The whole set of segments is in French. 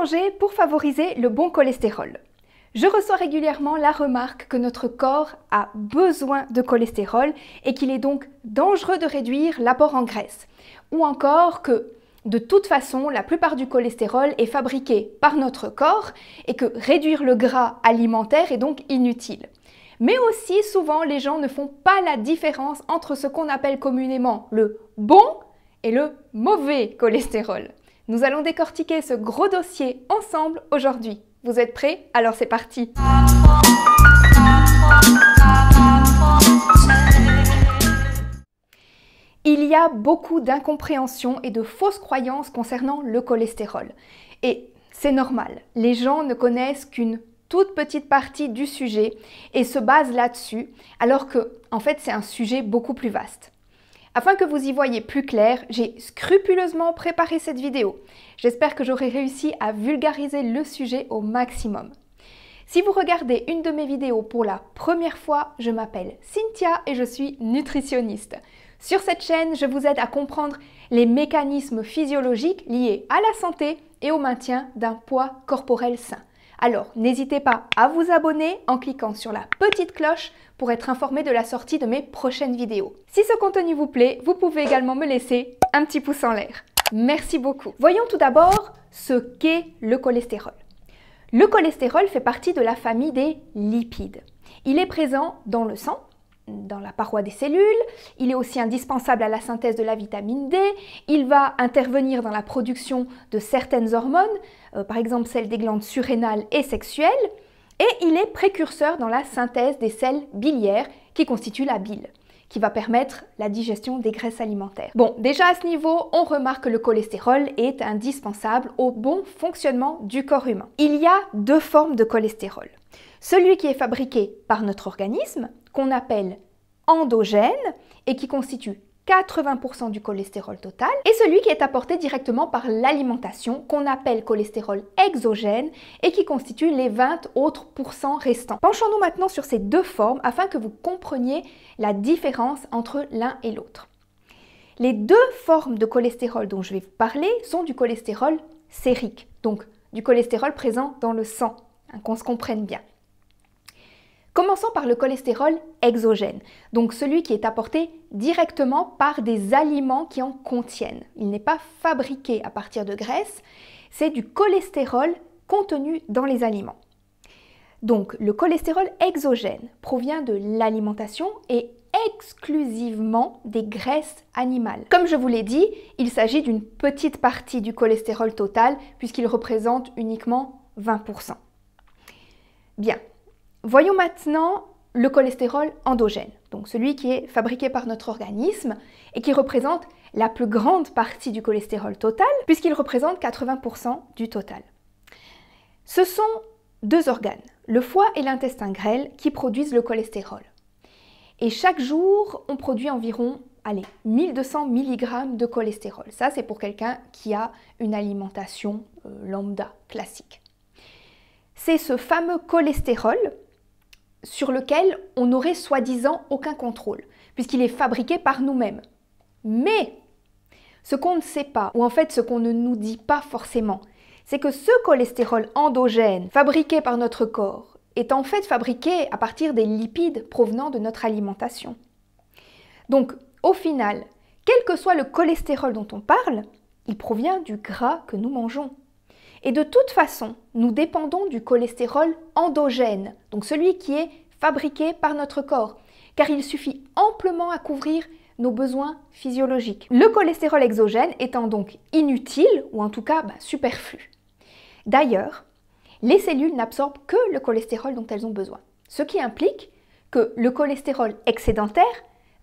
manger pour favoriser le bon cholestérol? Je reçois régulièrement la remarque que notre corps a besoin de cholestérol et qu'il est donc dangereux de réduire l'apport en graisse. Ou encore que, de toute façon, la plupart du cholestérol est fabriqué par notre corps et que réduire le gras alimentaire est donc inutile. Mais aussi, souvent, les gens ne font pas la différence entre ce qu'on appelle communément le bon et le mauvais cholestérol. Nous allons décortiquer ce gros dossier ensemble aujourd'hui. Vous êtes prêts? Alors c'est parti! Il y a beaucoup d'incompréhensions et de fausses croyances concernant le cholestérol. Et c'est normal, les gens ne connaissent qu'une toute petite partie du sujet et se basent là-dessus, alors que, en fait, c'est un sujet beaucoup plus vaste. Afin que vous y voyez plus clair, j'ai scrupuleusement préparé cette vidéo. J'espère que j'aurai réussi à vulgariser le sujet au maximum. Si vous regardez une de mes vidéos pour la première fois, je m'appelle Cynthia et je suis nutritionniste. Sur cette chaîne, je vous aide à comprendre les mécanismes physiologiques liés à la santé et au maintien d'un poids corporel sain. Alors, n'hésitez pas à vous abonner en cliquant sur la petite cloche pour être informé de la sortie de mes prochaines vidéos. Si ce contenu vous plaît, vous pouvez également me laisser un petit pouce en l'air. Merci beaucoup. Voyons tout d'abord ce qu'est le cholestérol. Le cholestérol fait partie de la famille des lipides. Il est présent dans le sang, dans la paroi des cellules, il est aussi indispensable à la synthèse de la vitamine D, il va intervenir dans la production de certaines hormones, par exemple celles des glandes surrénales et sexuelles, et il est précurseur dans la synthèse des sels biliaires qui constituent la bile, qui va permettre la digestion des graisses alimentaires. Bon, déjà à ce niveau, on remarque que le cholestérol est indispensable au bon fonctionnement du corps humain. Il y a deux formes de cholestérol. Celui qui est fabriqué par notre organisme, qu'on appelle endogène et qui constitue 80% du cholestérol total, et celui qui est apporté directement par l'alimentation, qu'on appelle cholestérol exogène et qui constitue les 20 autres pourcents restants. Penchons-nous maintenant sur ces deux formes afin que vous compreniez la différence entre l'un et l'autre. Les deux formes de cholestérol dont je vais vous parler sont du cholestérol sérique, donc du cholestérol présent dans le sang, qu'on se comprenne bien. Commençons par le cholestérol exogène, donc celui qui est apporté directement par des aliments qui en contiennent. Il n'est pas fabriqué à partir de graisse, c'est du cholestérol contenu dans les aliments. Donc le cholestérol exogène provient de l'alimentation et exclusivement des graisses animales. Comme je vous l'ai dit, il s'agit d'une petite partie du cholestérol total puisqu'il représente uniquement 20%. Bien. Voyons maintenant le cholestérol endogène, donc celui qui est fabriqué par notre organisme et qui représente la plus grande partie du cholestérol total puisqu'il représente 80% du total. Ce sont deux organes, le foie et l'intestin grêle, qui produisent le cholestérol. Et chaque jour, on produit environ 1200 mg de cholestérol. Ça, c'est pour quelqu'un qui a une alimentation lambda, classique. C'est ce fameux cholestérol sur lequel on n'aurait soi-disant aucun contrôle, puisqu'il est fabriqué par nous-mêmes. Mais ce qu'on ne sait pas, ou en fait ce qu'on ne nous dit pas forcément, c'est que ce cholestérol endogène fabriqué par notre corps est en fait fabriqué à partir des lipides provenant de notre alimentation. Donc au final, quel que soit le cholestérol dont on parle, il provient du gras que nous mangeons. Et de toute façon, nous dépendons du cholestérol endogène, donc celui qui est fabriqué par notre corps, car il suffit amplement à couvrir nos besoins physiologiques. Le cholestérol exogène étant donc inutile, ou en tout cas superflu. D'ailleurs, les cellules n'absorbent que le cholestérol dont elles ont besoin, ce qui implique que le cholestérol excédentaire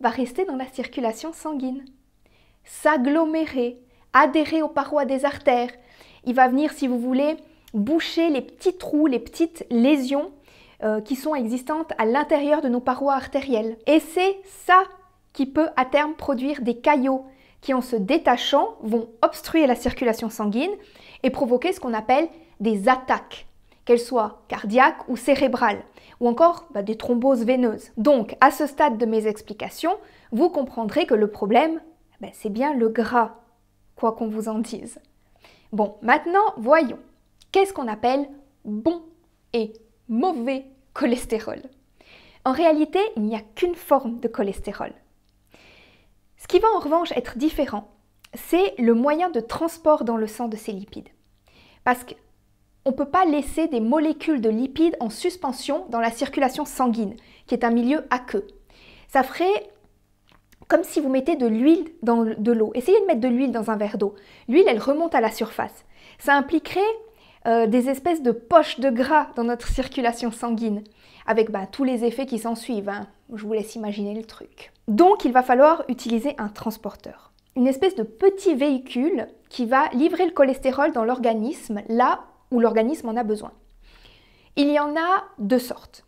va rester dans la circulation sanguine, s'agglomérer, adhérer aux parois des artères. Il va venir, si vous voulez, boucher les petits trous, les petites lésions qui sont existantes à l'intérieur de nos parois artérielles. Et c'est ça qui peut à terme produire des caillots qui, en se détachant, vont obstruer la circulation sanguine et provoquer ce qu'on appelle des attaques, qu'elles soient cardiaques ou cérébrales, ou encore des thromboses veineuses. Donc, à ce stade de mes explications, vous comprendrez que le problème, c'est bien le gras, quoi qu'on vous en dise. Bon, maintenant, voyons. qu'est-ce qu'on appelle bon et mauvais cholestérol? En réalité, il n'y a qu'une forme de cholestérol. Ce qui va en revanche être différent, c'est le moyen de transport dans le sang de ces lipides. Parce qu'on ne peut pas laisser des molécules de lipides en suspension dans la circulation sanguine, qui est un milieu aqueux. Ça ferait comme si vous mettez de l'huile dans de l'eau. Essayez de mettre de l'huile dans un verre d'eau. L'huile, elle remonte à la surface. Ça impliquerait des espèces de poches de gras dans notre circulation sanguine, avec tous les effets qui s'en suivent. Je vous laisse imaginer le truc. Donc, il va falloir utiliser un transporteur. Une espèce de petit véhicule qui va livrer le cholestérol dans l'organisme, là où l'organisme en a besoin. Il y en a deux sortes,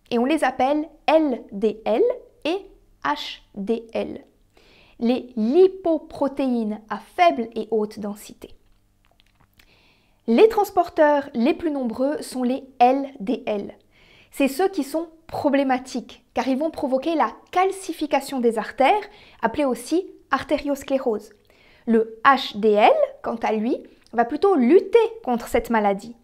et on les appelle LDL et HDL, les lipoprotéines à faible et haute densité. Les transporteurs les plus nombreux sont les LDL. C'est ceux qui sont problématiques, car ils vont provoquer la calcification des artères, appelée aussi artériosclérose. Le HDL, quant à lui, va plutôt lutter contre cette maladie,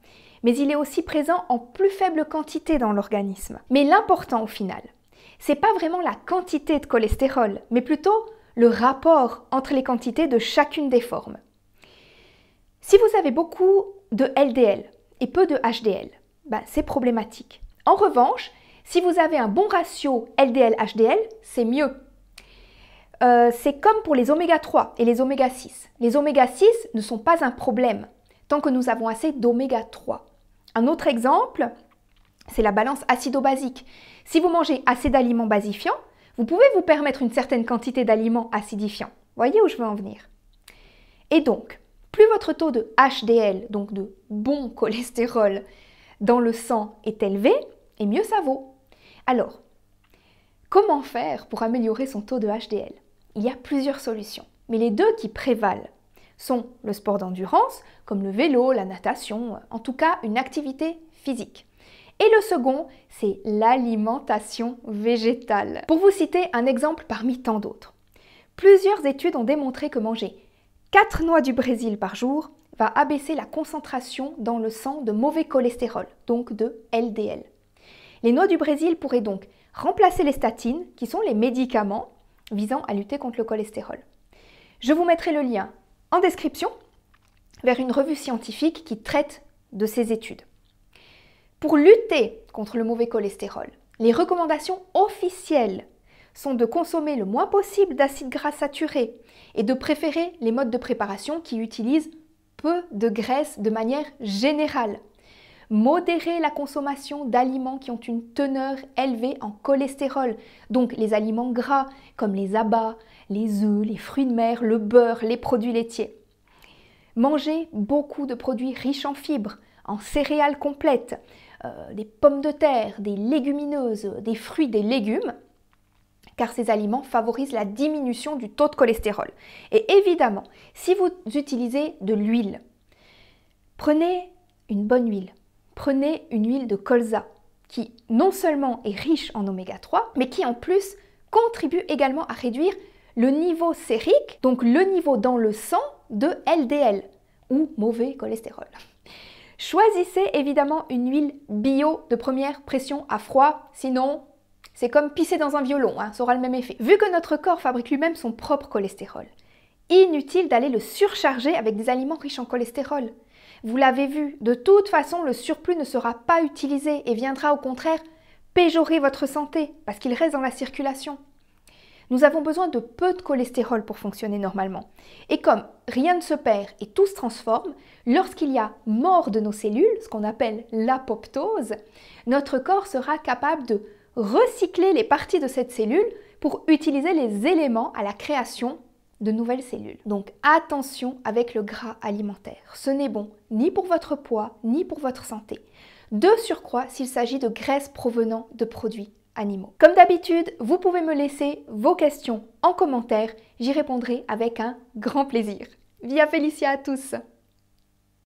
mais il est aussi présent en plus faible quantité dans l'organisme. Mais l'important au final, c'est pas vraiment la quantité de cholestérol, mais plutôt le rapport entre les quantités de chacune des formes. Si vous avez beaucoup de LDL et peu de HDL, c'est problématique. En revanche, si vous avez un bon ratio LDL-HDL, c'est mieux. C'est comme pour les oméga 3 et les oméga 6. Les oméga 6 ne sont pas un problème tant que nous avons assez d'oméga 3. Un autre exemple, c'est la balance acido-basique. Si vous mangez assez d'aliments basifiants, vous pouvez vous permettre une certaine quantité d'aliments acidifiants. Voyez où je veux en venir? Et donc, plus votre taux de HDL, donc de bon cholestérol, dans le sang est élevé, et mieux ça vaut. Alors, comment faire pour améliorer son taux de HDL? Il y a plusieurs solutions, mais les deux qui prévalent sont le sport d'endurance, comme le vélo, la natation, en tout cas une activité physique. Et le second, c'est l'alimentation végétale. Pour vous citer un exemple parmi tant d'autres, plusieurs études ont démontré que manger 4 noix du Brésil par jour va abaisser la concentration dans le sang de mauvais cholestérol, donc de LDL. Les noix du Brésil pourraient donc remplacer les statines, qui sont les médicaments visant à lutter contre le cholestérol. Je vous mettrai le lien en description vers une revue scientifique qui traite de ces études. Pour lutter contre le mauvais cholestérol, les recommandations officielles sont de consommer le moins possible d'acides gras saturés et de préférer les modes de préparation qui utilisent peu de graisse de manière générale. Modérer la consommation d'aliments qui ont une teneur élevée en cholestérol, donc les aliments gras comme les abats, les œufs, les fruits de mer, le beurre, les produits laitiers. Manger beaucoup de produits riches en fibres, en céréales complètes, des pommes de terre, des légumineuses, des fruits, des légumes, car ces aliments favorisent la diminution du taux de cholestérol. Et évidemment, si vous utilisez de l'huile, prenez une bonne huile. Prenez une huile de colza qui non seulement est riche en oméga 3, mais qui en plus contribue également à réduire le niveau sérique, donc le niveau dans le sang de LDL ou mauvais cholestérol. Choisissez évidemment une huile bio de première pression à froid, sinon c'est comme pisser dans un violon, ça aura le même effet. Vu que notre corps fabrique lui-même son propre cholestérol, inutile d'aller le surcharger avec des aliments riches en cholestérol. Vous l'avez vu, de toute façon, le surplus ne sera pas utilisé et viendra au contraire péjorer votre santé parce qu'il reste dans la circulation. Nous avons besoin de peu de cholestérol pour fonctionner normalement. Et comme rien ne se perd et tout se transforme, lorsqu'il y a mort de nos cellules, ce qu'on appelle l'apoptose, notre corps sera capable de recycler les parties de cette cellule pour utiliser les éléments à la création de nouvelles cellules. Donc attention avec le gras alimentaire. Ce n'est bon ni pour votre poids, ni pour votre santé. De surcroît s'il s'agit de graisses provenant de produits animaux. Comme d'habitude, vous pouvez me laisser vos questions en commentaire. J'y répondrai avec un grand plaisir. Via Félicia à tous!